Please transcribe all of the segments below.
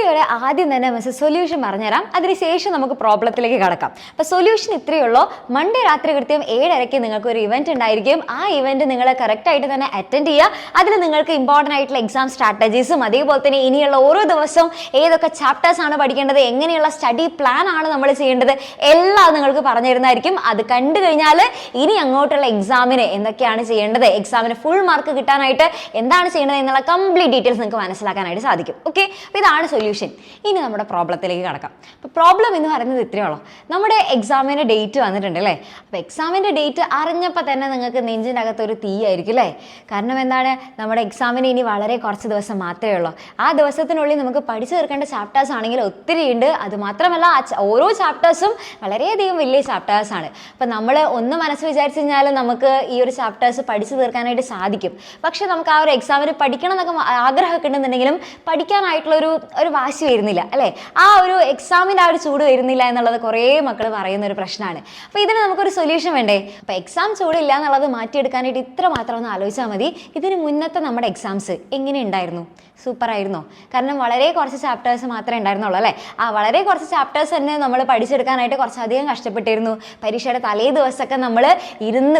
വീഡിയോയുടെ ആദ്യം തന്നെ മിസ് സൊല്യൂഷൻ പറഞ്ഞുതരാം, അതിനുശേഷം നമുക്ക് പ്രോബ്ലത്തിലേക്ക് കടക്കാം. അപ്പോൾ സൊല്യൂഷൻ ഇത്രയേ ഉള്ളൂ. മൺഡേ രാത്രി കൃത്യം 7:30 നിങ്ങൾക്ക് ഒരു ഇവന്റ് ഉണ്ടായിരിക്കും. ആ ഇവന്റ് നിങ്ങൾ കറക്റ്റായിട്ട് തന്നെ അറ്റൻഡ് ചെയ്യുക. അതിൽ നിങ്ങൾക്ക് ഇമ്പോർട്ടൻ്റ് ആയിട്ടുള്ള എക്സാം സ്ട്രാറ്റജീസും അതേപോലെ തന്നെ ഇനിയുള്ള ഓരോ ദിവസവും ഏതൊക്കെ ചാപ്റ്റേഴ്സ് ആണ് പഠിക്കേണ്ടത്, എങ്ങനെയുള്ള സ്റ്റഡി പ്ലാൻ ആണ് നമ്മൾ ചെയ്യേണ്ടത്, എല്ലാം നിങ്ങൾക്ക് പറഞ്ഞു തരുന്നതായിരിക്കും. അത് കണ്ടു കഴിഞ്ഞാൽ ഇനി അങ്ങോട്ടുള്ള എക്സാമിന് എന്തൊക്കെയാണ് ചെയ്യേണ്ടത്, എക്സാമിന് ഫുൾ മാർക്ക് കിട്ടാനായിട്ട് എന്താണ് ചെയ്യേണ്ടത് എന്നുള്ള കംപ്ലീറ്റ് ഡീറ്റെയിൽസ് നിങ്ങൾക്ക് മനസ്സിലാക്കാനായിട്ട് സാധിക്കും. ഓക്കെ, അപ്പോൾ ഇതാണ് സൊല്യൂഷൻ. ഇനി നമ്മുടെ പ്രോബ്ലത്തിലേക്ക് കടക്കാം. അപ്പോൾ പ്രോബ്ലം എന്ന് പറയുന്നത് ഇത്രയേ ഉള്ളൂ. നമ്മുടെ എക്സാമിൻ്റെ ഡേറ്റ് വന്നിട്ടുണ്ട് അല്ലേ. അപ്പോൾ എക്സാമിൻ്റെ ഡേറ്റ് അറിഞ്ഞപ്പോൾ തന്നെ നിങ്ങൾക്ക് നെഞ്ചിൻ്റെ അകത്ത് ഒരു തീയായിരിക്കും അല്ലേ. കാരണം എന്താണ്, നമ്മുടെ എക്സാമിന് ഇനി വളരെ കുറച്ച് ദിവസം മാത്രമേ ഉള്ളൂ. ആ ദിവസത്തിനുള്ളിൽ നമുക്ക് പഠിച്ചു തീർക്കേണ്ട ചാപ്റ്റേഴ്സ് ആണെങ്കിൽ ഒത്തിരി ഉണ്ട്. അതുമാത്രമല്ല ഓരോ ചാപ്റ്റേഴ്സും വളരെയധികം വലിയ ചാപ്റ്റേഴ്സാണ്. അപ്പം നമ്മൾ ഒന്ന് മനസ്സ് വിചാരിച്ചു കഴിഞ്ഞാൽ നമുക്ക് ഈ ഒരു ചാപ്റ്റേഴ്സ് പഠിച്ചു തീർക്കാനായിട്ട് സാധിക്കും. പക്ഷെ നമുക്ക് ആ ഒരു എക്സാമിന് പഠിക്കണം എന്നൊക്കെ ആഗ്രഹമൊക്കെ ഉണ്ടെന്നുണ്ടെങ്കിലും പഠിക്കാനായിട്ടുള്ള ഒരു വാശി വരുന്നില്ല അല്ലേ. ആ ഒരു എക്സാമിൻ്റെ ആ ഒരു ചൂട് വരുന്നില്ല എന്നുള്ളത് കുറേ മക്കൾ പറയുന്ന ഒരു പ്രശ്നമാണ്. അപ്പോൾ ഇതിന് നമുക്കൊരു സൊല്യൂഷൻ വേണ്ടേ. അപ്പോൾ എക്സാം ചൂടില്ല എന്നുള്ളത് മാറ്റിയെടുക്കാനായിട്ട് ഇത്ര മാത്രം ഒന്ന് ആലോചിച്ചാൽ മതി. ഇതിന് മുന്നത്തെ നമ്മുടെ എക്സാംസ് എങ്ങനെ ഉണ്ടായിരുന്നു? സൂപ്പർ ആയിരുന്നോ? കാരണം വളരെ കുറച്ച് ചാപ്റ്റേഴ്സ് മാത്രമേ ഉണ്ടായിരുന്നുള്ളൂ അല്ലേ. ആ വളരെ കുറച്ച് ചാപ്റ്റേഴ്സ് തന്നെ നമ്മൾ പഠിച്ചെടുക്കാനായിട്ട് കുറച്ചധികം കഷ്ടപ്പെട്ടിരുന്നു. പരീക്ഷയുടെ തലേ ദിവസമൊക്കെ നമ്മൾ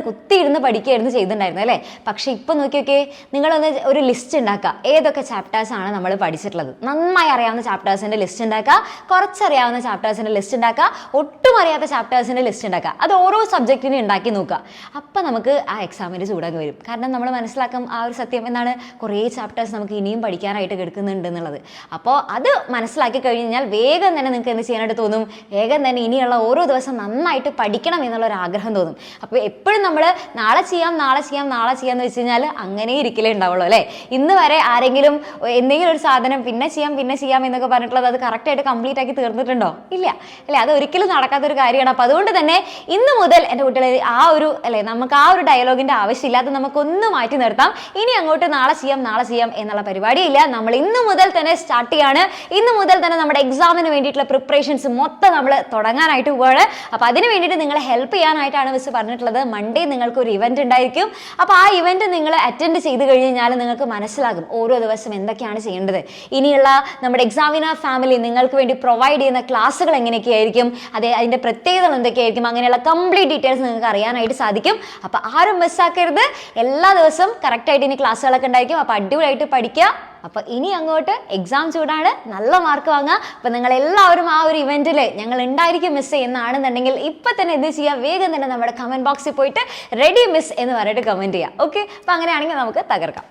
കുത്തിയിരുന്ന് പഠിക്കുകയായിരുന്നു ചെയ്തിട്ടുണ്ടായിരുന്നു അല്ലേ. പക്ഷേ ഇപ്പോൾ നോക്കിയൊക്കെ നിങ്ങളൊന്ന് ഒരു ലിസ്റ്റ് ഉണ്ടാക്കുക, ഏതൊക്കെ ചാപ്റ്റേഴ്സാണ് നമ്മൾ പഠിച്ചിട്ടുള്ളത്. നന്നായി അറിയാവുന്ന ചാപ്റ്റേഴ്സിൻ്റെ ലിസ്റ്റ് ഉണ്ടാക്കുക, കുറച്ചറിയാവുന്ന ചാപ്റ്റേഴ്സിൻ്റെ ലിസ്റ്റ് ഉണ്ടാക്കുക, ഒട്ടും അറിയാത്ത ചാപ്റ്റേഴ്സിൻ്റെ ലിസ്റ്റ് ഉണ്ടാക്കുക. അത് ഓരോ സബ്ജക്റ്റിനും ഉണ്ടാക്കി നോക്കുക. അപ്പം നമുക്ക് ആ എക്സാമിൻ്റെ ചൂടൊക്കെ വരും. കാരണം നമ്മൾ മനസ്സിലാക്കും ആ ഒരു സത്യം എന്താണ്, കുറേ ചാപ്റ്റേഴ്സ് നമുക്ക് ഇനിയും പഠിക്കാനായിട്ട് കിടക്കുന്നുണ്ട് എന്നുള്ളത്. അപ്പോൾ അത് മനസ്സിലാക്കി കഴിഞ്ഞാൽ വേഗം തന്നെ നിങ്ങൾക്ക് എന്ത് ചെയ്യാനായിട്ട് തോന്നും, വേഗം തന്നെ ഇനിയുള്ള ഓരോ ദിവസം നന്നായിട്ട് പഠിക്കണം എന്നുള്ളൊരു ആഗ്രഹം തോന്നും. അപ്പോൾ എപ്പോഴും നമ്മൾ നാളെ ചെയ്യാം എന്ന് വെച്ച് കഴിഞ്ഞാൽ അങ്ങനെ ഇരിക്കലേ ഉണ്ടാവുള്ളൂ അല്ലേ. ഇന്ന് വരെ ആരെങ്കിലും എന്തെങ്കിലും ഒരു സാധനം പിന്നെ ചെയ്യാം എന്നൊക്കെ പറഞ്ഞിട്ടുള്ളത് അത് കറക്റ്റായിട്ട് കംപ്ലീറ്റ് ആക്കി തീർന്നിട്ടുണ്ടോ? ഇല്ല അല്ലേ. അത് ഒരിക്കലും നടക്കാത്തൊരു കാര്യമാണ്. അപ്പോൾ അതുകൊണ്ട് തന്നെ ഇന്ന് മുതൽ എൻ്റെ കുട്ടികളെ ആ ഒരു അല്ലേ, നമുക്ക് ആ ഒരു ഡയലോഗിൻ്റെ ആവശ്യമില്ല. അത് നമുക്കൊന്ന് മാറ്റി നിർത്താം. ഇനി അങ്ങോട്ട് നാളെ ചെയ്യാം എന്നുള്ള പരിപാടിയില്ല. നമ്മൾ ഇന്ന് മുതൽ തന്നെ സ്റ്റാർട്ട് ചെയ്യാണ്. ഇന്ന് മുതൽ തന്നെ നമ്മുടെ എക്സാമിന് വേണ്ടിയിട്ടുള്ള പ്രിപ്പറേഷൻസ് മൊത്തം നമ്മൾ തുടങ്ങാനായിട്ട് പോവാണ്. അപ്പോൾ അതിന് വേണ്ടിയിട്ട് നിങ്ങളെ ഹെൽപ്പ് ചെയ്യാനായിട്ടാണ് മിസ് പറഞ്ഞിട്ടുള്ളത്. മൺഡേ നിങ്ങൾക്ക് ഒരു ഇവന്റ് ഉണ്ടായിരിക്കും. അപ്പോൾ ആ ഇവന്റ് നിങ്ങൾ അറ്റൻഡ് ചെയ്ത് കഴിഞ്ഞാൽ നിങ്ങൾക്ക് മനസ്സിലാകും ഓരോ ദിവസം എന്തൊക്കെയാണ് ചെയ്യേണ്ടത്. ഇനിയുള്ള നമ്മുടെ എക്സാമിനർ ഫാമിലി നിങ്ങൾക്ക് വേണ്ടി പ്രൊവൈഡ് ചെയ്യുന്ന ക്ലാസ്സുകൾ എങ്ങനെയൊക്കെയായിരിക്കും, അതിൻ്റെ പ്രത്യേകതകൾ എന്തൊക്കെയായിരിക്കും, അങ്ങനെയുള്ള കംപ്ലീറ്റ് ഡീറ്റെയിൽസ് നിങ്ങൾക്ക് അറിയാനായിട്ട് സാധിക്കും. അപ്പോൾ ആരും മിസ്സാക്കരുത്. എല്ലാ ദിവസവും കറക്റ്റായിട്ട് ഇനി ക്ലാസ്സുകളൊക്കെ ഉണ്ടായിരിക്കും. അപ്പോൾ അടിപൊളിയായിട്ട് പഠിക്കുക. അപ്പോൾ ഇനി അങ്ങോട്ട് എക്സാം ചൂടാണ്, നല്ല മാർക്ക് വാങ്ങുക. അപ്പോൾ നിങ്ങൾ എല്ലാവരും ആ ഒരു ഇവന്റിൽ ഞങ്ങൾ ഉണ്ടായിരിക്കും മിസ് എന്നാണെന്നുണ്ടെങ്കിൽ ഇപ്പം തന്നെ എന്ത് ചെയ്യുക, വേഗം തന്നെ നമ്മുടെ കമന്റ് ബോക്സിൽ പോയിട്ട് റെഡി മിസ് എന്ന് പറഞ്ഞിട്ട് കമന്റ് ചെയ്യുക. ഓക്കെ, അപ്പോൾ അങ്ങനെയാണെങ്കിൽ നമുക്ക് തകർക്കാം.